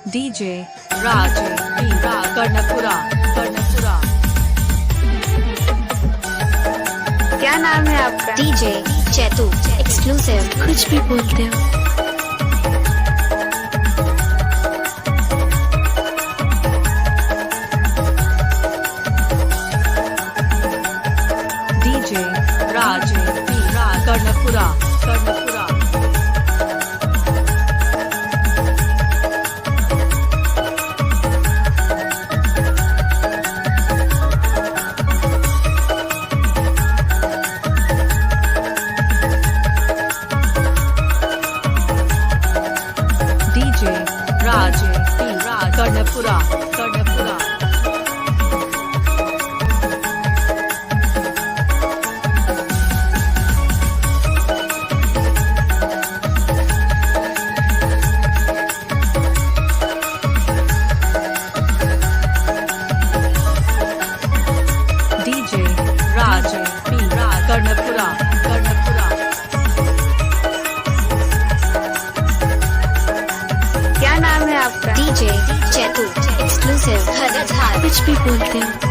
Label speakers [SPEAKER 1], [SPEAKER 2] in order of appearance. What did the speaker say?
[SPEAKER 1] DJ राज कर्णपुरा।
[SPEAKER 2] क्या नाम है आपका?
[SPEAKER 3] DJ Chaitu exclusive. कुछ भी बोलते हो।
[SPEAKER 1] डीजे राज कर्णपुरा। डीजे राज कर्णपुरा। डीजे राज कर्णपुरा।
[SPEAKER 2] क्या नाम है आपका?
[SPEAKER 3] DJ Chaitu exclusive. कुछ भी बोलते हो।